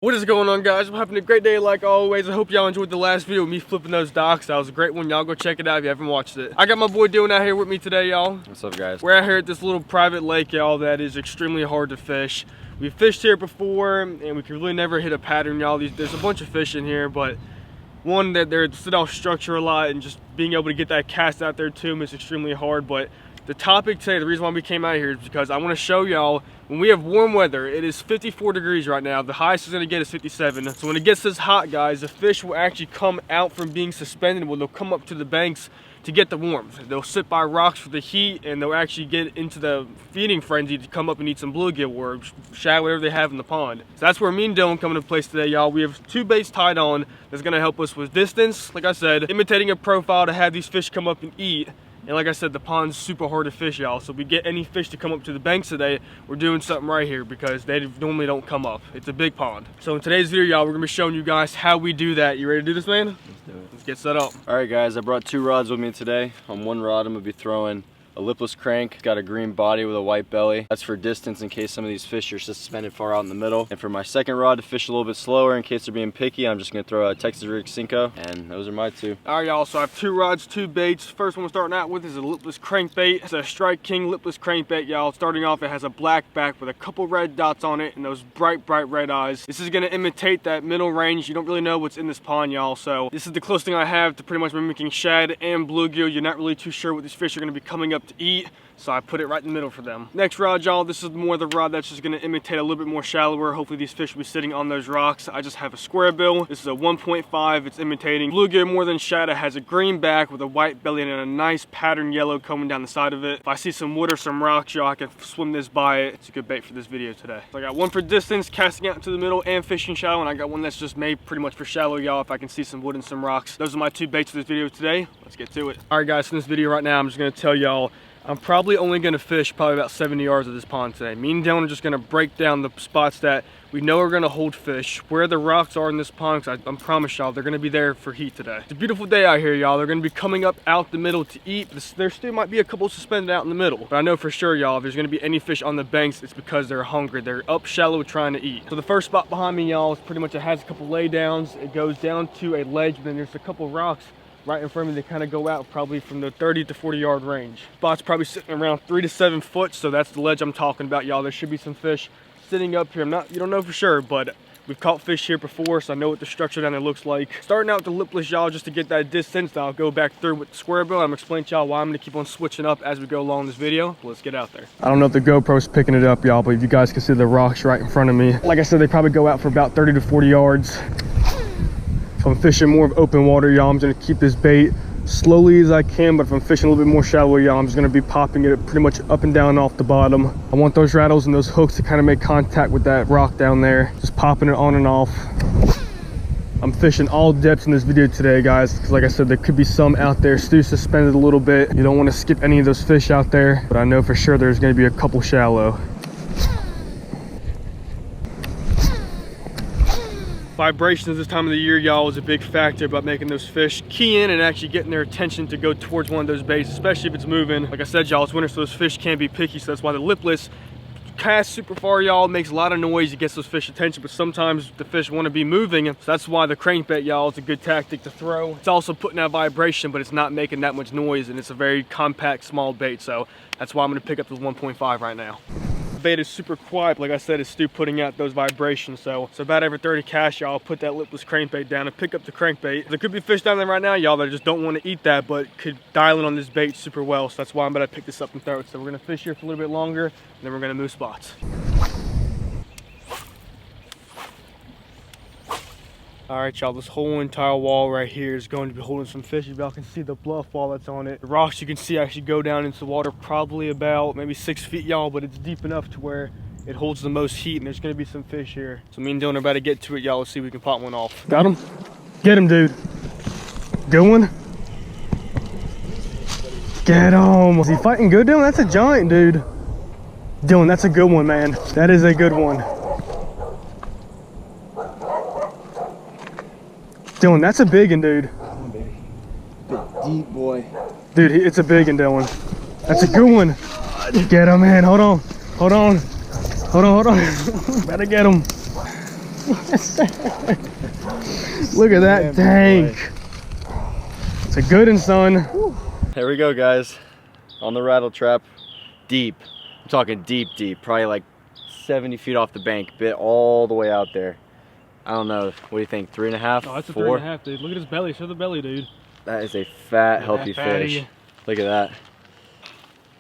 What is going on, guys? I'm having a great day like always. I hope y'all enjoyed the last video with me flipping those docks. That was a great one. Y'all go check it out if you haven't watched it. I got my boy Dylan out here with me today, y'all. What's up, guys? We're out here at this little private lake, y'all, that is extremely hard to fish. We've fished here before and we can really never hit a pattern, y'all. There's a bunch of fish in here, but one, that they're sit off structure a lot, and just being able to get that cast out there to them is extremely hard. But the topic today, the reason why we came out here is because I want to show y'all when we have warm weather. It is 54 degrees right now. The highest is going to get is 57. So when it gets this hot, guys, the fish will actually come out from being suspended. They'll come up to the banks to get the warmth. They'll sit by rocks for the heat, and they'll actually get into the feeding frenzy to come up and eat some bluegill or shad, whatever they have in the pond. So that's where me and Dylan come into place today, y'all. We have two baits tied on that's going to help us with distance, like I said, imitating a profile to have these fish come up and eat. And like I said, the pond's super hard to fish, y'all. So if we get any fish to come up to the banks today, we're doing something right here because they normally don't come up. It's a big pond. So in today's video, y'all, we're gonna be showing you guys how we do that. You ready to do this, man? Let's do it. Let's get set up. All right, guys, I brought two rods with me today. On one rod, I'm gonna be throwing a lipless crank. It's got a green body with a white belly. That's for distance in case some of these fish are suspended far out in the middle. And for my second rod to fish a little bit slower in case they're being picky, I'm just gonna throw a Texas rig Cinco, and those are my two. All right, y'all, so I have two rods, two baits. First one we're starting out with is a lipless crankbait. It's a Strike King lipless crankbait, y'all. Starting off, it has a black back with a couple red dots on it and those bright red eyes. This is gonna imitate that middle range. You don't really know what's in this pond, y'all, so this is the closest thing I have to pretty much mimicking shad and bluegill. You're not really too sure what these fish are gonna be coming up to eat, so I put it right in the middle for them. Next rod, y'all, this is more the rod that's just gonna imitate a little bit more shallower. Hopefully these fish will be sitting on those rocks. I just have a square bill. This is a 1.5. It's imitating bluegill more than shad. It has a green back with a white belly and a nice pattern yellow coming down the side of it. If I see some wood or some rocks, y'all, I can swim this by it. It's a good bait for this video today. So I got one for distance, casting out into the middle, and fishing shallow, and I got one that's just made pretty much for shallow, y'all, if I can see some wood and some rocks. Those are my two baits for this video today. Let's get to it. All right, guys, in this video right now, I'm just gonna tell y'all I'm probably only going to fish probably about 70 yards of this pond today. Me and Dylan are just going to break down the spots that we know are going to hold fish, where the rocks are in this pond, because I promise y'all they're going to be there for heat today. It's a beautiful day out here, y'all. They're going to be coming up out the middle to eat. There still might be a couple suspended out in the middle, but I know for sure, y'all, if there's going to be any fish on the banks, it's because they're hungry. They're up shallow trying to eat. So the first spot behind me, y'all, is pretty much, it has a couple lay downs. It goes down to a ledge, but then there's a couple rocks right in front of me. They kind of go out probably from the 30 to 40 yard range. Spot's probably sitting around 3 to 7 foot, so that's the ledge I'm talking about, y'all. There should be some fish sitting up here. You don't know for sure, but we've caught fish here before, so I know what the structure down there looks like. Starting out with the lipless, y'all, just to get that distance. I'll go back through with the square bill. I'm explaining to y'all why I'm gonna keep on switching up as we go along this video. Let's get out there. I don't know if the GoPro's picking it up, y'all, but if you guys can see the rocks right in front of me. Like I said, they probably go out for about 30 to 40 yards. If I'm fishing more of open water, y'all, I'm gonna keep this bait slowly as I can, but if I'm fishing a little bit more shallow, y'all, I'm just gonna be popping it pretty much up and down off the bottom. I want those rattles and those hooks to kind of make contact with that rock down there. Just popping it on and off. I'm fishing all depths in this video today, guys, because like I said, there could be some out there still suspended a little bit. You don't want to skip any of those fish out there, but I know for sure there's gonna be a couple shallow. Vibrations this time of the year, y'all, is a big factor about making those fish key in and actually getting their attention to go towards one of those baits, especially if it's moving. Like I said, y'all, it's winter, so those fish can be picky, so that's why the lipless casts super far, y'all, makes a lot of noise. It gets those fish attention, but sometimes the fish want to be moving, so that's why the crankbait, y'all, is a good tactic to throw. It's also putting out vibration, but it's not making that much noise, and it's a very compact, small bait, so that's why I'm going to pick up this 1.5 right now. The bait is super quiet, like I said, it's still putting out those vibrations, so about every 30 casts, y'all, put that lipless crankbait down and pick up the crankbait. There could be fish down there right now, y'all, that just don't want to eat that, but could dial in on this bait super well, so that's why I'm about to pick this up and throw it. So we're going to fish here for a little bit longer, and then we're going to move spots. All right, y'all, this whole entire wall right here is going to be holding some fish. If y'all can see the bluff wall that's on it. The rocks you can see actually go down into the water probably about maybe 6 feet, y'all, but it's deep enough to where it holds the most heat, and there's gonna be some fish here. So me and Dylan are about to get to it, y'all. Let's see if we can pop one off. Got him? Get him, dude. Good one. Get him. Is he fighting good, Dylan? That's a giant, dude. Dylan, that's a good one, man. That is a good one. Dylan, that's a big one, dude. Come on, baby. Big, deep boy. Dude, it's a big one, Dylan. That's a good one. Get him, man. Hold on. Hold on. Hold on, hold on. Better get him. Look at that tank. It's a good one, son. There we go, guys. On the rattle trap, deep. I'm talking deep, deep. Probably like 70 feet off the bank, bit all the way out there. I don't know. What do you think? 3.5? Oh, that's a 4? 3.5, dude. Look at his belly. Show the belly, dude. That is a fat, healthy fatty fish. Look at that.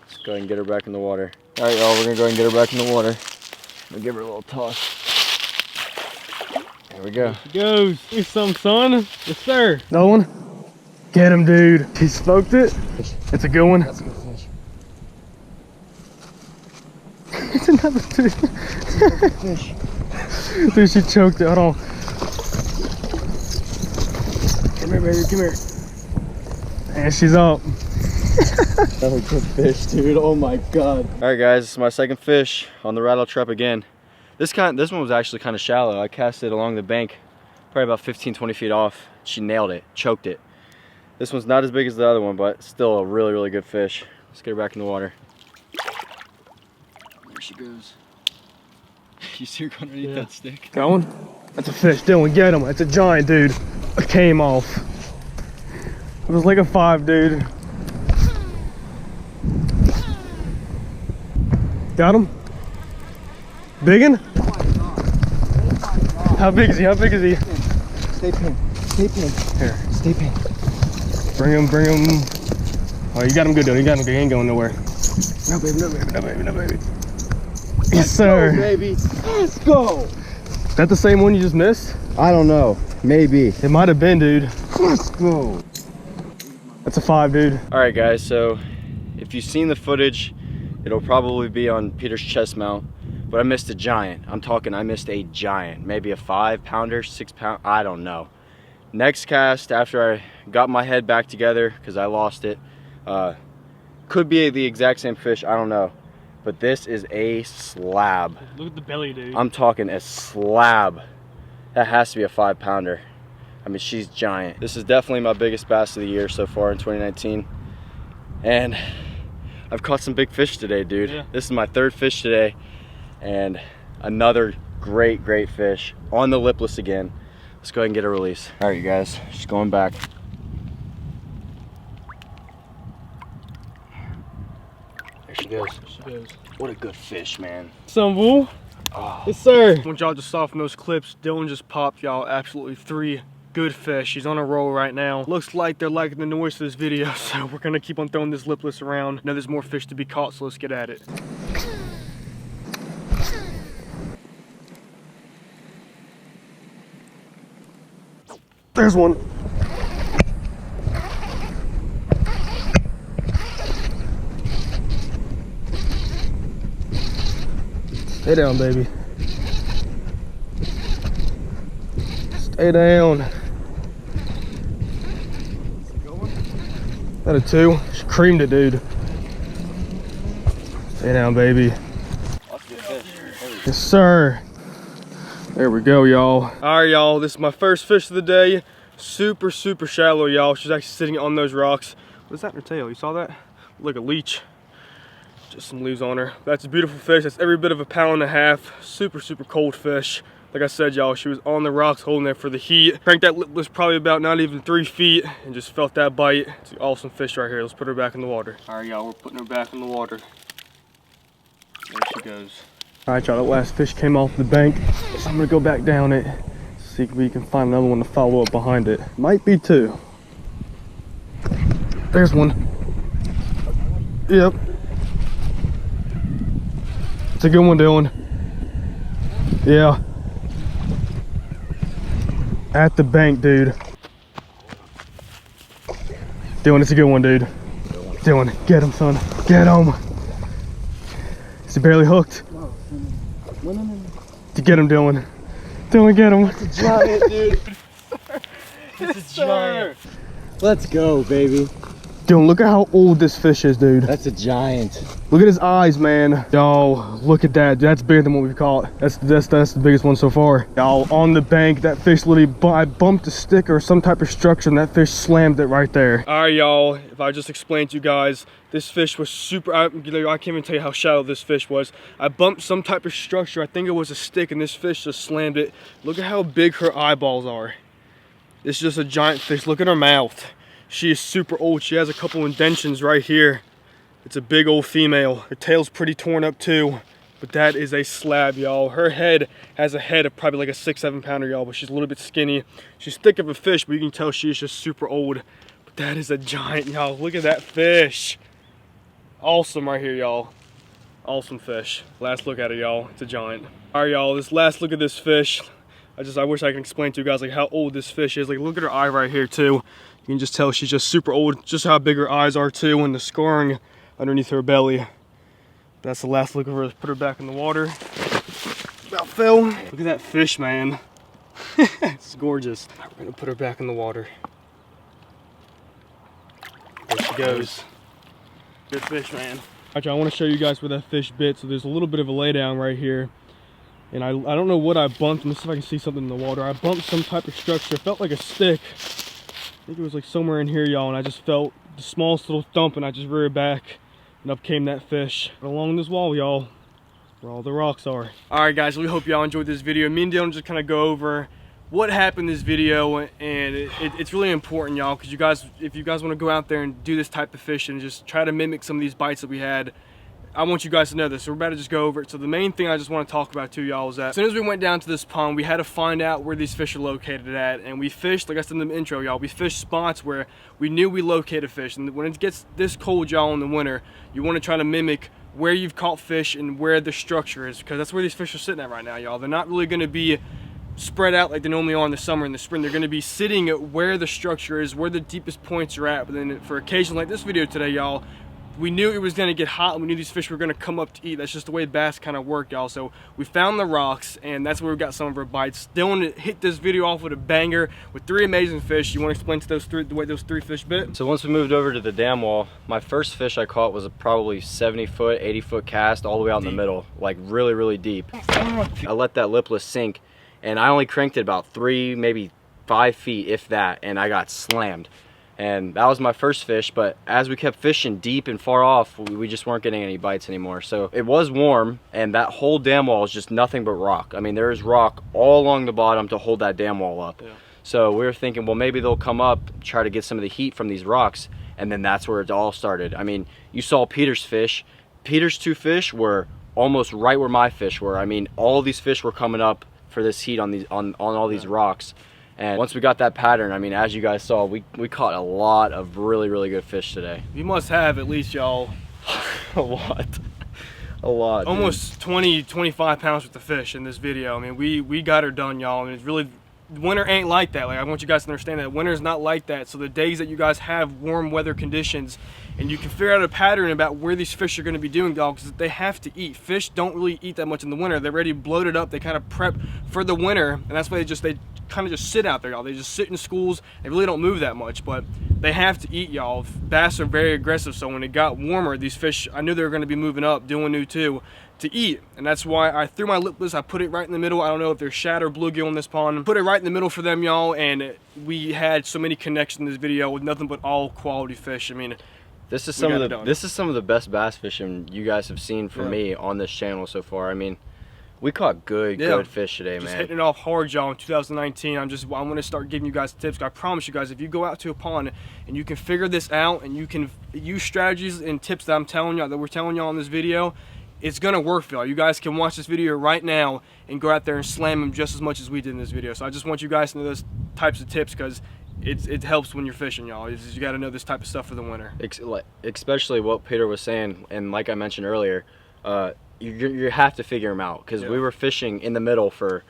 Let's go ahead and get her back in the water. All right, y'all. We're gonna go ahead and get her back in the water. We'll give her a little toss. There we go. There she goes. Here's some, son. Yes, sir. Another one. Get him, dude. He smoked it. It's a good one. That's a good fish. It's another dude. Fish. Dude, she choked it. Hold on. Come here, baby. Come here. And she's up. Another good fish, dude. Oh my god. All right, guys. This is my second fish on the rattle trap again. This one was actually kind of shallow. I cast it along the bank, probably about 15-20 feet off. She nailed it, choked it. This one's not as big as the other one, but still a really, really good fish. Let's get her back in the water. There she goes. You see her going underneath that stick? Got one? That's a fish. Dylan, get him. It's a giant, dude. It came off. It was like a 5, dude. Got him? Biggin? How big is he? How big is he? Stay pinned. Stay pinned. Here. Stay pinned. Bring him, bring him. Oh, you got him good, though. You got him good. He ain't going nowhere. No, baby, no, baby, no, baby, no, baby. Yes, sir. Go, baby. Let's go. Is that the same one you just missed? I don't know. Maybe. It might have been, dude. Let's go. That's a 5, dude. All right, guys. So if you've seen the footage, it'll probably be on Peter's chest mount. But I missed a giant. I'm talking, I missed a giant. Maybe a 5-pounder, 6-pound, I don't know. Next cast, after I got my head back together, because I lost it, could be the exact same fish, I don't know. But this is a slab. Look at the belly, dude. I'm talking a slab. That has to be a 5-pounder. I mean, she's giant. This is definitely my biggest bass of the year so far in 2019. And I've caught some big fish today, dude. Yeah. This is my 3rd fish today. And another great, great fish on the lipless again. Let's go ahead and get a release. All right, you guys, she's going back. There she goes. There she goes. What a good fish, man. Some bull. Oh. Yes, sir. I want y'all to saw from those clips. Dylan just popped y'all absolutely 3 good fish. She's on a roll right now. Looks like they're liking the noise of this video, so we're gonna keep on throwing this lipless around. Now there's more fish to be caught, so let's get at it. There's one. Stay down, baby. Stay down. That a 2? She creamed it, dude. Stay down, baby. Yes, sir. There we go, y'all. All right, y'all, this is my first fish of the day. Super, super shallow, y'all. She's actually sitting on those rocks. What's that in her tail? You saw that? Like a leech. Just some leaves on her. That's a beautiful fish. That's every bit of a 1.5 pounds. Super, super cold fish. Like I said, y'all, she was on the rocks holding there for the heat. Cranked that lipless probably about not even 3 feet and just felt that bite. It's an awesome fish right here. Let's put her back in the water. All right, y'all, we're putting her back in the water. There she goes. All right, y'all, that last fish came off the bank. So I'm gonna go back down it, see if we can find another one to follow up behind it. Might be 2. There's one. Yep. It's a good one, Dylan. Yeah. At the bank, dude. Dylan, it's a good one, dude. Dylan, get him, son. Get him. Is he barely hooked? No. To get him, Dylan. Dylan, get him. It's a giant, dude. It's a giant. Let's go, baby. Dude, look at how old this fish is, dude. That's a giant. Look at his eyes, man. Y'all, look at that. That's bigger than what we've caught. That's the biggest one so far. Y'all, on the bank, that fish literally, I bumped a stick or some type of structure and that fish slammed it right there. All right, y'all, if I just explained to you guys, this fish was super, I can't even tell you how shallow this fish was. I bumped some type of structure. I think it was a stick, and this fish just slammed it. Look at how big her eyeballs are. This is just a giant fish. Look at her mouth. She is super old. She has a couple indentions right here. It's a big old female. Her tail's pretty torn up too, but that is a slab, y'all. Her head has a head of probably like a 6-7 pounder, y'all, but she's a little bit skinny. She's thick of a fish, but you can tell she's just super old. But that is a giant, y'all. Look at that fish. Awesome right here, y'all. Awesome fish. Last look at it, y'all. It's a giant. All right, y'all, this last look at this fish. I wish I could explain to you guys like how old this fish is. Like, look at her eye right here too. You can just tell she's just super old. Just how big her eyes are too, and the scarring underneath her belly. That's the last look of her. Let's put her back in the water. About fell. Look at that fish, man. It's gorgeous. We're gonna put her back in the water. There she goes. Good fish, man. Actually, I want to show you guys where that fish bit. So there's a little bit of a laydown right here. And I don't know what I bumped. Let me see if I can see something in the water. I bumped some type of structure. It felt like a stick. I think it was like somewhere in here, y'all. And I just felt the smallest little thump, and I just reared back. And up came that fish. But along this wall, y'all, where all the rocks are. All right, guys, we hope y'all enjoyed this video. Me and Dylan just kind of go over what happened in this video, and it's really important, y'all, because if you guys want to go out there and do this type of fishing and just try to mimic some of these bites that we had, I want you guys to know this. So we're about to just go over it. So the main thing I just want to talk about to y'all is that as soon as we went down to this pond, we had to find out where these fish are located at, and we fished, like I said in the intro, y'all, we fished spots where we knew we located fish. And when it gets this cold, y'all, in the winter, you want to try to mimic where you've caught fish and where the structure is, because that's where these fish are sitting at right now, y'all. They're not really going to be spread out like they normally are in the summer and the spring. They're going to be sitting at where the structure is, where the deepest points are at. But then for occasions like this video today, y'all, we knew it was going to get hot, and we knew these fish were going to come up to eat. That's just the way bass kind of work, y'all. So we found the rocks, and that's where we got some of our bites. Dylan hit this video off with a banger with 3 amazing fish. You want to explain to the way those 3 fish bit? So once we moved over to the dam wall, my first fish I caught was a probably 70-foot, 80-foot cast all the way out in the middle, like really, really deep. I let that lipless sink, and I only cranked it about 3, maybe 5 feet, if that, and I got slammed. And that was my first fish, but as we kept fishing deep and far off, we just weren't getting any bites anymore. So it was warm, and that whole dam wall is just nothing but rock. I mean, there is rock all along the bottom to hold that dam wall up. Yeah. So we were thinking, well, maybe they'll come up, try to get some of the heat from these rocks, and then that's where it all started. I mean, you saw Peter's fish. Peter's 2 fish were almost right where my fish were. I mean, all these fish were coming up for this heat on all these rocks. And once we got that pattern, I mean, as you guys saw, we caught a lot of really, really good fish today. You must have at least, y'all, a lot. A lot. Almost 20, 25 pounds worth of fish in this video. I mean, we got her done, y'all. I mean, it's really, winter ain't like that. Like, I want you guys to understand that winter's not like that. So the days that you guys have warm weather conditions, and you can figure out a pattern about where these fish are going to be doing, y'all, because they have to eat. Fish don't really eat that much in the winter. They're already bloated up. They kind of prep for the winter, and that's why they kind of just sit out there, y'all. They just sit in schools. They really don't move that much, but they have to eat, y'all. Bass are very aggressive, so when it got warmer, these fish, I knew they were going to be moving up, doing new too, to eat. And that's why I threw my lipless. I put it right in the middle. I don't know if there's shad or bluegill in this pond. Put it right in the middle for them, y'all, and we had so many connections in this video with nothing but all quality fish. I mean, this is some of the best bass fishing you guys have seen from me on this channel so far. I mean, we caught good fish today, man. Just hitting it off hard, y'all, in 2019. I'm going to start giving you guys tips. I promise you guys, if you go out to a pond and you can figure this out and you can use strategies and tips that I'm telling y'all, that we're telling y'all in this video, it's going to work for y'all. You guys can watch this video right now and go out there and slam them just as much as we did in this video. So I just want you guys to know those types of tips, because it helps when you're fishing, y'all. You got to know this type of stuff for the winter. Especially what Peter was saying, and like I mentioned earlier, you have to figure them out, because we were fishing in the middle for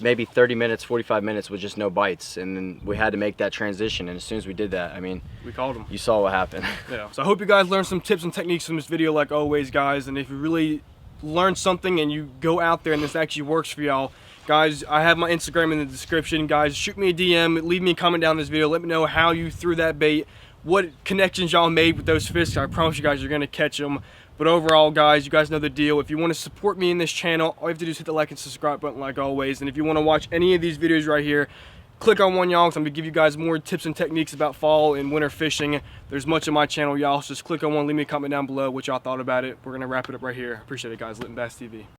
maybe 30 minutes, 45 minutes with just no bites, and then we had to make that transition, and as soon as we did that, I mean, we called them. You saw what happened. Yeah. So I hope you guys learned some tips and techniques from this video, like always, guys, and if you really learn something and you go out there and this actually works for y'all, guys, I have my Instagram in the description. Guys, shoot me a DM, leave me a comment down this video, let me know how you threw that bait, what connections y'all made with those fish. I promise you guys you're gonna catch them. But overall, guys, you guys know the deal. If you want to support me in this channel, all you have to do is hit the like and subscribe button like always. And if you want to watch any of these videos right here, click on one, y'all, because I'm going to give you guys more tips and techniques about fall and winter fishing. There's much on my channel, y'all, so just click on one, leave me a comment down below what y'all thought about it. We're going to wrap it up right here. Appreciate it, guys. Lit and Bass TV.